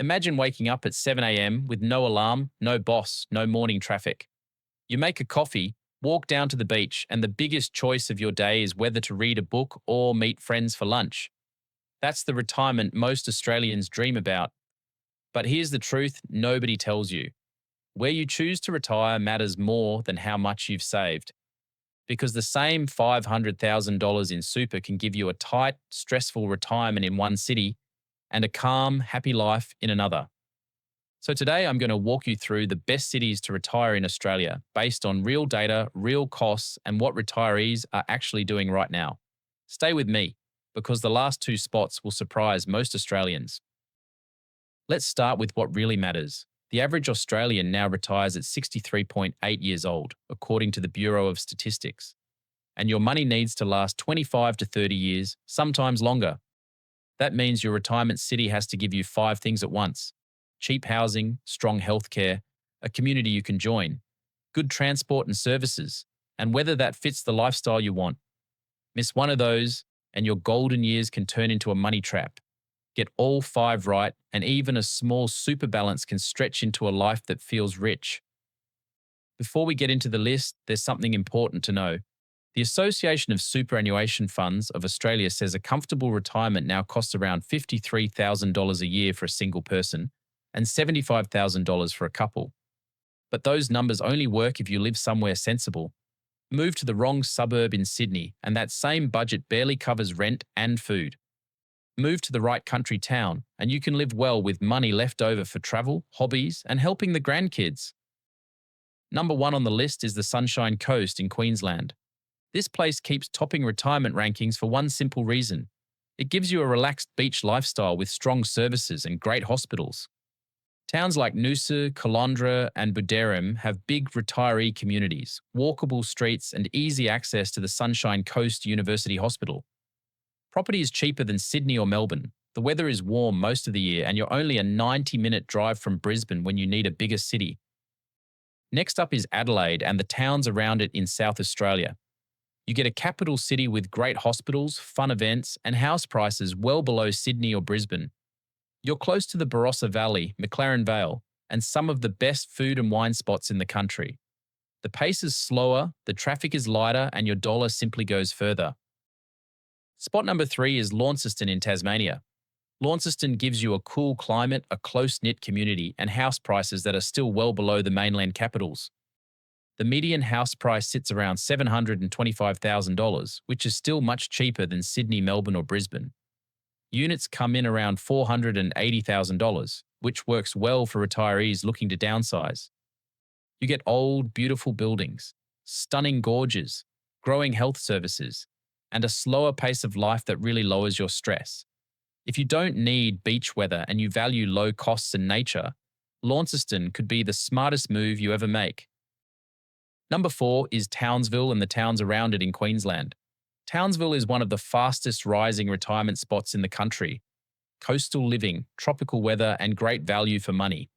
Imagine waking up at 7 a.m. with no alarm, no boss, no morning traffic. You make a coffee, walk down to the beach, and the biggest choice of your day is whether to read a book or meet friends for lunch. That's the retirement most Australians dream about. But here's the truth nobody tells you. Where you choose to retire matters more than how much you've saved. Because the same $500,000 in super can give you a tight, stressful retirement in one city and a calm, happy life in another. So today I'm going to walk you through the best cities to retire in Australia based on real data, real costs, and what retirees are actually doing right now. Stay with me, because the last two spots will surprise most Australians. Let's start with what really matters. The average Australian now retires at 63.8 years old, according to the Bureau of Statistics. And your money needs to last 25 to 30 years, sometimes longer. That means your retirement city has to give you 5 things at once: cheap housing, strong healthcare, a community you can join, good transport and services, and whether that fits the lifestyle you want. Miss one of those, and your golden years can turn into a money trap. Get all 5 right, and even a small super balance can stretch into a life that feels rich. Before we get into the list, there's something important to know. The Association of Superannuation Funds of Australia says a comfortable retirement now costs around $53,000 a year for a single person and $75,000 for a couple. But those numbers only work if you live somewhere sensible. Move to the wrong suburb in Sydney, and that same budget barely covers rent and food. Move to the right country town, and you can live well with money left over for travel, hobbies, and helping the grandkids. Number 1 on the list is the Sunshine Coast in Queensland. This place keeps topping retirement rankings for one simple reason. It gives you a relaxed beach lifestyle with strong services and great hospitals. Towns like Noosa, Caloundra, and Buderim have big retiree communities, walkable streets, and easy access to the Sunshine Coast University Hospital. Property is cheaper than Sydney or Melbourne. The weather is warm most of the year, and you're only a 90-minute drive from Brisbane when you need a bigger city. Next up is Adelaide and the towns around it in South Australia. You get a capital city with great hospitals, fun events, and house prices well below Sydney or Brisbane. You're close to the Barossa Valley, McLaren Vale, and some of the best food and wine spots in the country. The pace is slower, the traffic is lighter, and your dollar simply goes further. Spot number 3 is Launceston in Tasmania. Launceston gives you a cool climate, a close-knit community, and house prices that are still well below the mainland capitals. The median house price sits around $725,000, which is still much cheaper than Sydney, Melbourne, or Brisbane. Units come in around $480,000, which works well for retirees looking to downsize. You get old, beautiful buildings, stunning gorges, growing health services, and a slower pace of life that really lowers your stress. If you don't need beach weather and you value low costs and nature, Launceston could be the smartest move you ever make. Number 4 is Townsville and the towns around it in Queensland. Townsville is one of the fastest rising retirement spots in the country. Coastal living, tropical weather, and great value for money.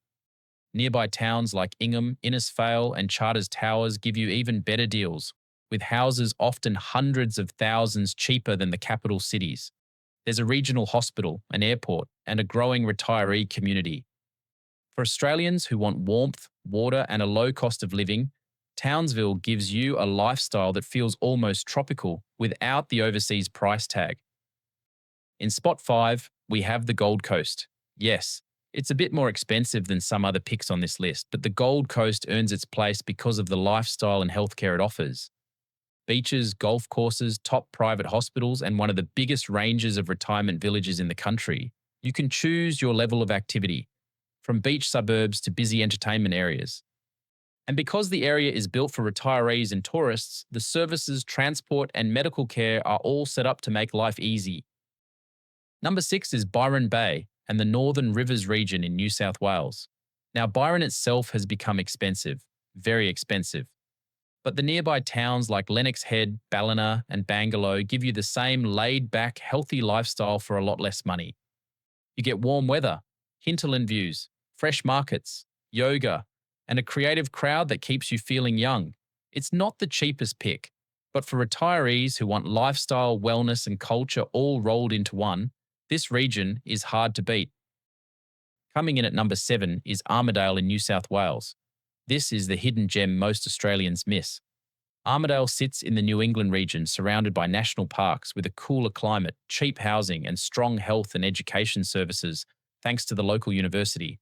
Nearby towns like Ingham, Innisfail, and Charters Towers give you even better deals, with houses often hundreds of thousands cheaper than the capital cities. There's a regional hospital, an airport, and a growing retiree community. For Australians who want warmth, water, and a low cost of living, Townsville gives you a lifestyle that feels almost tropical without the overseas price tag. In spot 5, we have the Gold Coast. Yes, it's a bit more expensive than some other picks on this list, but the Gold Coast earns its place because of the lifestyle and healthcare it offers. Beaches, golf courses, top private hospitals, and one of the biggest ranges of retirement villages in the country. You can choose your level of activity, from beach suburbs to busy entertainment areas. And because the area is built for retirees and tourists, the services, transport, and medical care are all set up to make life easy. Number 6 is Byron Bay and the Northern Rivers region in New South Wales. Now, Byron itself has become expensive, very expensive. But the nearby towns like Lennox Head, Ballina, and Bangalore give you the same laid-back, healthy lifestyle for a lot less money. You get warm weather, hinterland views, fresh markets, yoga, and a creative crowd that keeps you feeling young. It's not the cheapest pick, but for retirees who want lifestyle, wellness, and culture all rolled into one, this region is hard to beat. Coming in at number 7 is Armidale in New South Wales. This is the hidden gem most Australians miss. Armidale sits in the New England region surrounded by national parks with a cooler climate, cheap housing, and strong health and education services thanks to the local university.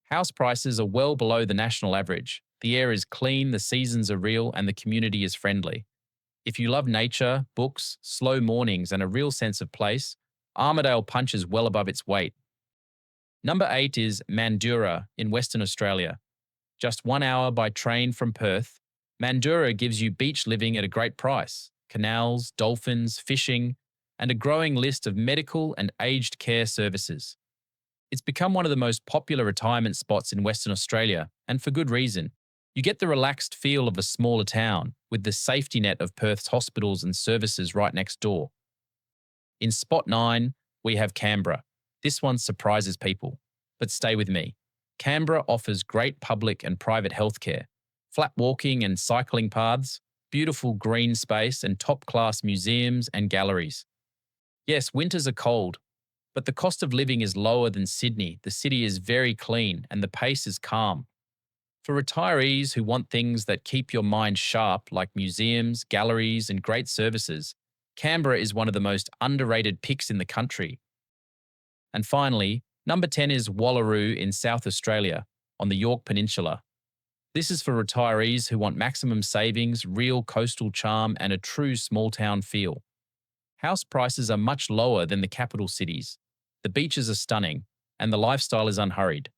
House prices are well below the national average. The air is clean, the seasons are real, and the community is friendly. If you love nature, books, slow mornings, and a real sense of place, Armidale punches well above its weight. Number 8 is Mandurah in Western Australia. Just 1 hour by train from Perth, Mandurah gives you beach living at a great price, canals, dolphins, fishing, and a growing list of medical and aged care services. It's become one of the most popular retirement spots in Western Australia, and for good reason. You get the relaxed feel of a smaller town, with the safety net of Perth's hospitals and services right next door. In spot 9, we have Canberra. This one surprises people, but stay with me. Canberra offers great public and private healthcare, flat walking and cycling paths, beautiful green space, and top-class museums and galleries. Yes, winters are cold, but the cost of living is lower than Sydney. The city is very clean and the pace is calm. For retirees who want things that keep your mind sharp, like museums, galleries, and great services, Canberra is one of the most underrated picks in the country. And finally, number 10 is Wallaroo in South Australia, on the Yorke Peninsula. This is for retirees who want maximum savings, real coastal charm, and a true small-town feel. House prices are much lower than the capital cities. The beaches are stunning, and the lifestyle is unhurried.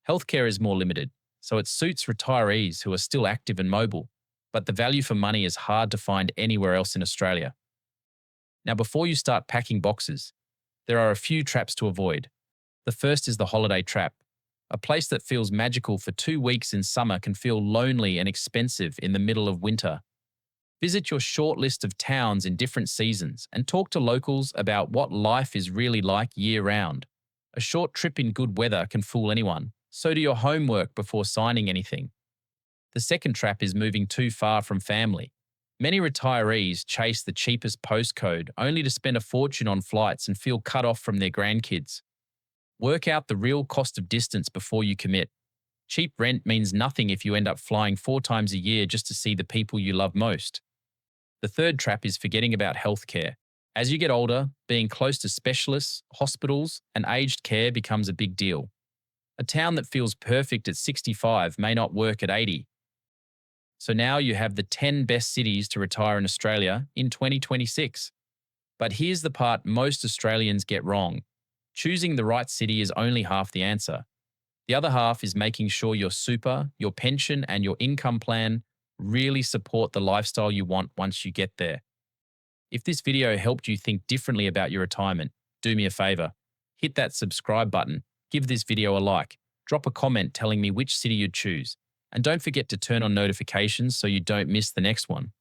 Healthcare is more limited, so it suits retirees who are still active and mobile, but the value for money is hard to find anywhere else in Australia. Now, before you start packing boxes, there are a few traps to avoid. The first is the holiday trap. A place that feels magical for 2 weeks in summer can feel lonely and expensive in the middle of winter. Visit your short list of towns in different seasons and talk to locals about what life is really like year-round. A short trip in good weather can fool anyone, so do your homework before signing anything. The second trap is moving too far from family. Many retirees chase the cheapest postcode only to spend a fortune on flights and feel cut off from their grandkids. Work out the real cost of distance before you commit. Cheap rent means nothing if you end up flying 4 times a year just to see the people you love most. The third trap is forgetting about healthcare. As you get older, being close to specialists, hospitals, and aged care becomes a big deal. A town that feels perfect at 65 may not work at 80. So now you have the 10 best cities to retire in Australia in 2026. But here's the part most Australians get wrong. Choosing the right city is only half the answer. The other half is making sure your super, your pension, and your income plan really support the lifestyle you want once you get there. If this video helped you think differently about your retirement, do me a favor. Hit that subscribe button, give this video a like, drop a comment telling me which city you'd choose, and don't forget to turn on notifications so you don't miss the next one.